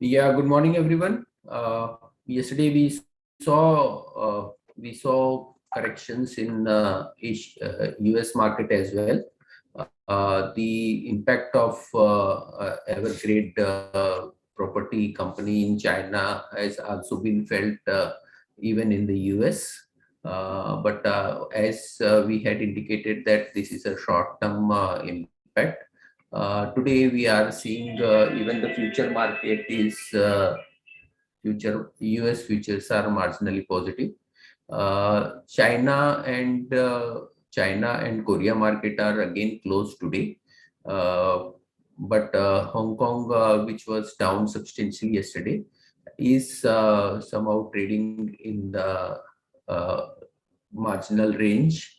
Yeah, good morning, everyone. Yesterday we saw corrections in US market as well. The impact of Evergrande property company in China has also been felt even in the US. But as we had indicated that this is a short-term impact. Today we are seeing even the future market is future US futures are marginally positive. China and Korea market are again closed today. Uh, but Hong Kong, which was down substantially yesterday, is somehow trading in the uh, marginal range,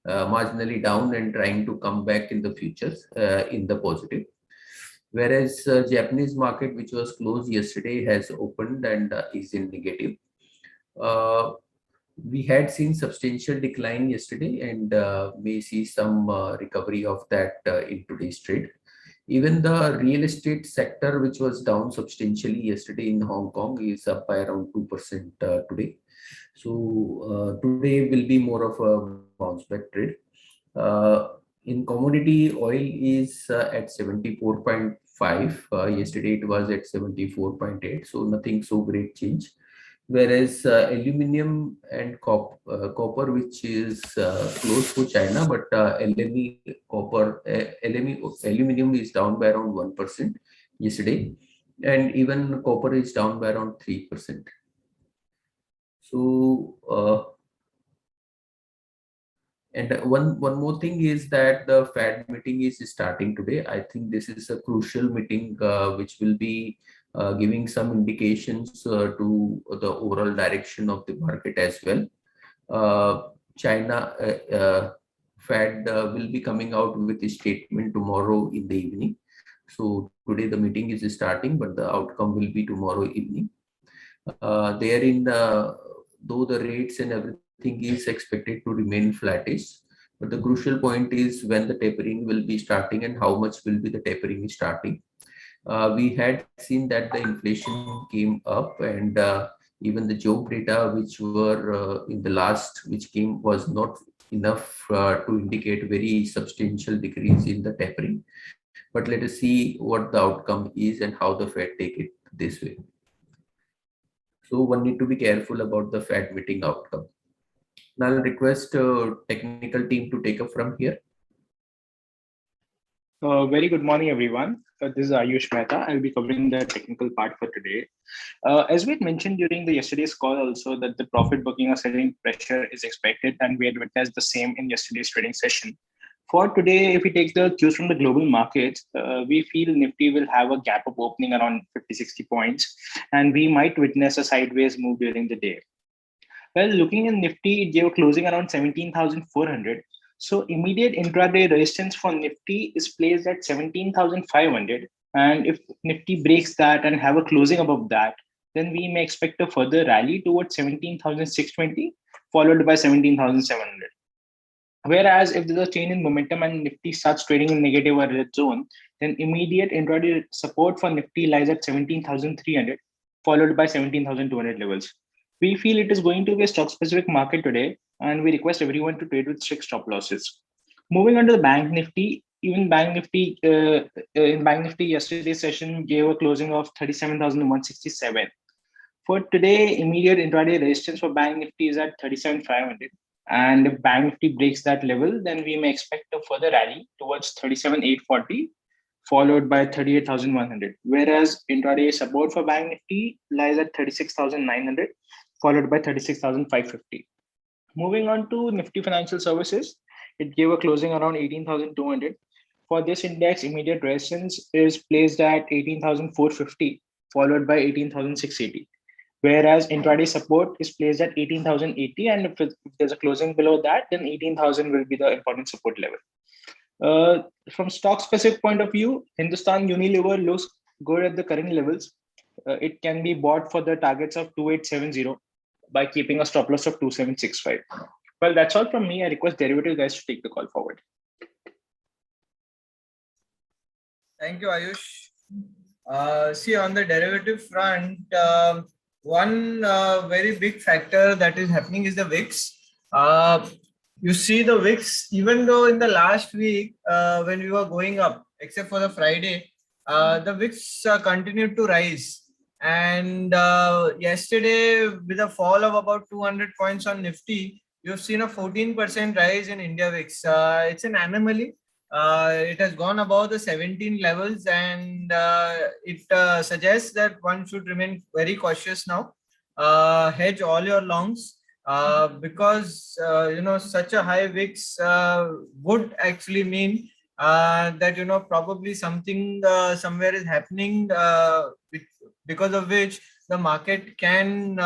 marginally down and trying to come back in the futures in the positive. Whereas Japanese market, which was closed yesterday, has opened and is in negative. Uh, we had seen substantial decline yesterday and may see some recovery of that in today's trade. Even the real estate sector, which was down substantially yesterday in Hong Kong, is up by around 2% today. So today will be more of a bounce back trade. Uh, in commodity, oil is at 74.5. Yesterday it was at 74.8. So nothing so great change. Whereas aluminum and copper, which is close to China, but aluminum is down by around 1% yesterday, and even copper is down by around 3%. So and one more thing is that the Fed meeting is starting today. I think this is a crucial meeting which will be giving some indications to the overall direction of the market as well. China Fed will be coming out with a statement tomorrow in the evening. So today the meeting is starting, but the outcome will be tomorrow evening. Therein, though the rates and everything is expected to remain flattish, but the crucial point is when the tapering will be starting and how much will be the tapering starting. We had seen that the inflation came up and even the job data which were in the last which came was not enough to indicate very substantial decrease in the tapering. But let us see what the outcome is and how the Fed take it this way. So one need to be careful about the Fed meeting outcome. Now I'll request technical team to take up from here. Very good morning, everyone. This is Ayush Mehta. I'll be covering the technical part for today. As we had mentioned during the yesterday's call also that the profit booking or selling pressure is expected, and we had witnessed the same in yesterday's trading session. For today, if we take the cues from the global markets, we feel Nifty will have a gap of opening around 50-60 points, and we might witness a sideways move during the day. Well, looking in Nifty, it gave a closing around 17,400. So immediate intraday resistance for Nifty is placed at 17,500. And if Nifty breaks that and have a closing above that, then we may expect a further rally towards 17,620, followed by 17,700. Whereas if there's a change in momentum and Nifty starts trading in negative or red zone, then immediate intraday support for Nifty lies at 17,300, followed by 17,200 levels. We feel it is going to be a stock specific market today, and we request everyone to trade with strict stop losses. Moving on to the Bank Nifty, even Bank Nifty in Bank Nifty yesterday's session gave a closing of 37,167. For today, immediate intraday resistance for Bank Nifty is at 37,500. And if Bank Nifty breaks that level, then we may expect a further rally towards 37,840, followed by 38,100. Whereas intraday support for Bank Nifty lies at 36,900, followed by 36,550. Moving on to Nifty Financial Services, it gave a closing around 18,200. For this index, immediate resistance is placed at 18,450, followed by 18,680. Whereas intraday support is placed at 18,080, and if there's a closing below that, then 18,000 will be the important support level. From stock specific point of view, Hindustan Unilever looks good at the current levels. It can be bought for the targets of 2870 by keeping a stop loss of 2765. Well, that's all from me. I request derivative guys to take the call forward. Thank you, Ayush. See, on the derivative front, one very big factor that is happening is the VIX. You see the VIX, even though in the last week when we were going up, except for the Friday, the VIX continued to rise. And yesterday, with a fall of about 200 points on Nifty, you've seen a 14% rise in India VIX. It's an anomaly. It has gone above the 17 levels, and it suggests that one should remain very cautious now. Hedge all your longs because such a high VIX would actually mean that probably something somewhere is happening because of which the market can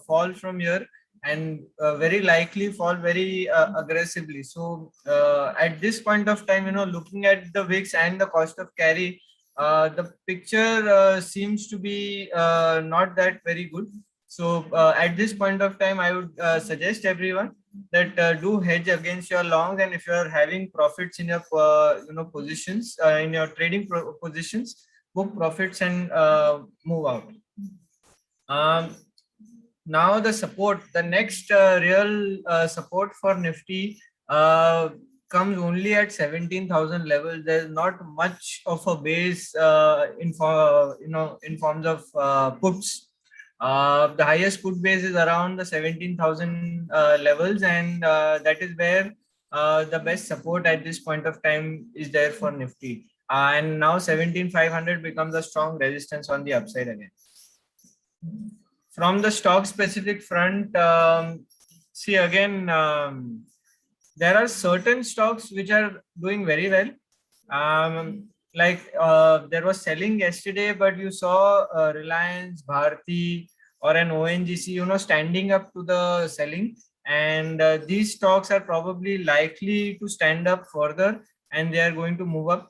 fall from here and very likely fall very aggressively. So at this point of time, looking at the VIX and the cost of carry, the picture seems to be not that very good. So at this point of time, I would suggest everyone that do hedge against your long, and if you are having profits in your positions in your trading positions, book profits and move out. Now the next real support for Nifty comes only at 17,000 level. There's not much of a base in forms of puts. The highest put base is around the 17,000 levels, and that is where the best support at this point of time is there for Nifty. And now 17,500 becomes a strong resistance on the upside again. From the stock specific front, see again, there are certain stocks which are doing very well. There was selling yesterday, but you saw Reliance, Bharti, or an ONGC, standing up to the selling. And these stocks are probably likely to stand up further, and they are going to move up.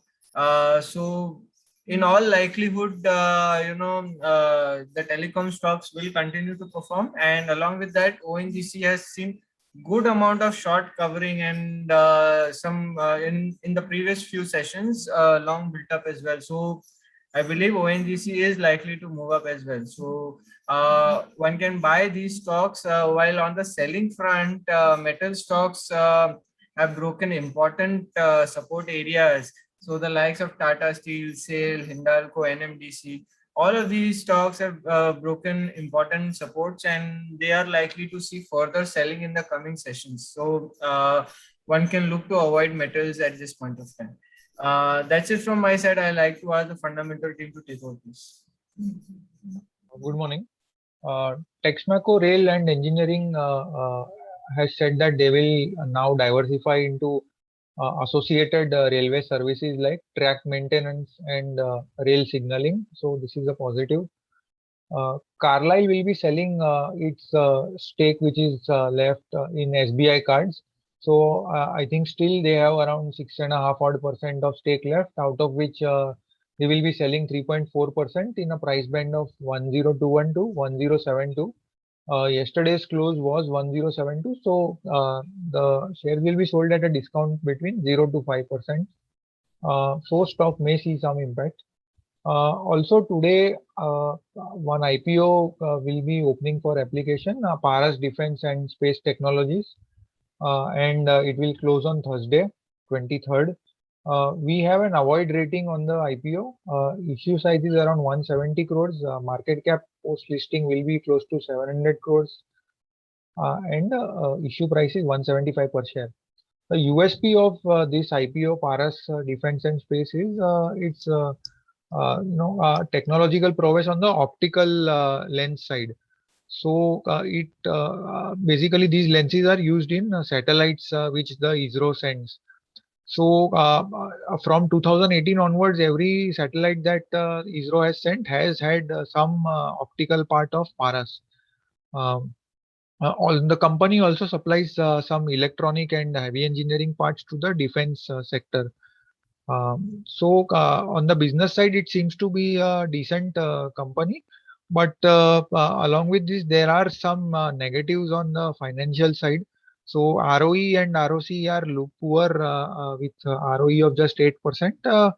So in all likelihood, the telecom stocks will continue to perform, and along with that, ONGC has seen good amount of short covering and some in the previous few sessions, long built up as well. So I believe ONGC is likely to move up as well. So one can buy these stocks. While on the selling front, metal stocks have broken important support areas. So the likes of Tata Steel, SAIL, Hindalco, NMDC, all of these stocks have broken important supports, and they are likely to see further selling in the coming sessions. So one can look to avoid metals at this point of time. That's it from my side. I like to ask the fundamental team to take over this. Good morning. Texmaco Rail and Engineering has said that they will now diversify into associated railway services like track maintenance and rail signaling. So this is a positive. Carlyle will be selling its stake which is left in SBI Cards. So I think still they have around 6.5% of stake left, out of which they will be selling 3.4% in a price band of 10212 to 1072. Yesterday's close was 1072, so the share will be sold at a discount between 0 to 5%. So stock may see some impact. Also today, one IPO will be opening for application, Paras Defense and Space Technologies, and it will close on Thursday, 23rd. We have an avoid rating on the IPO. Issue size is around 170 crores. Market cap post listing will be close to 700 crores, and issue price is 175 per share. The USP of this IPO, Paras Defense and Space, is its technological prowess on the optical lens side. So basically these lenses are used in satellites which the ISRO sends. So from 2018 onwards, every satellite that ISRO has sent has had some optical part of Paras. The company also supplies some electronic and heavy engineering parts to the defense sector. So on the business side, it seems to be a decent company. But along with this, there are some negatives on the financial side. So ROE and ROC are poor with ROE of just 8%,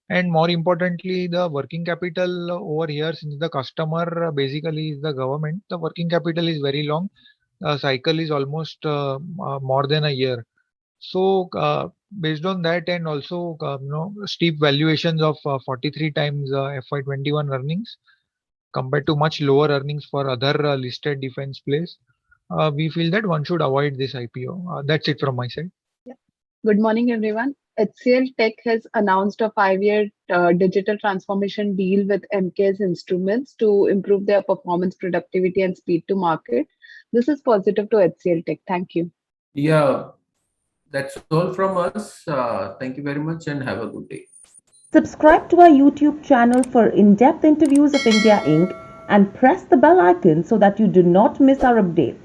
And more importantly, the working capital over here, since the customer basically is the government, the working capital is very long. Cycle is almost more than a year. So based on that, and also steep valuations of 43 times FY21 earnings compared to much lower earnings for other listed defense plays, we feel that one should avoid this IPO. That's it from my side. Good morning, everyone. HCL Tech has announced a 5-year digital transformation deal with MKS Instruments to improve their performance, productivity, and speed to market. This is positive to HCL Tech. Thank you. Yeah, that's all from us. Thank you very much and have a good day. Subscribe to our YouTube channel for in-depth interviews of India Inc. and press the bell icon so that you do not miss our updates.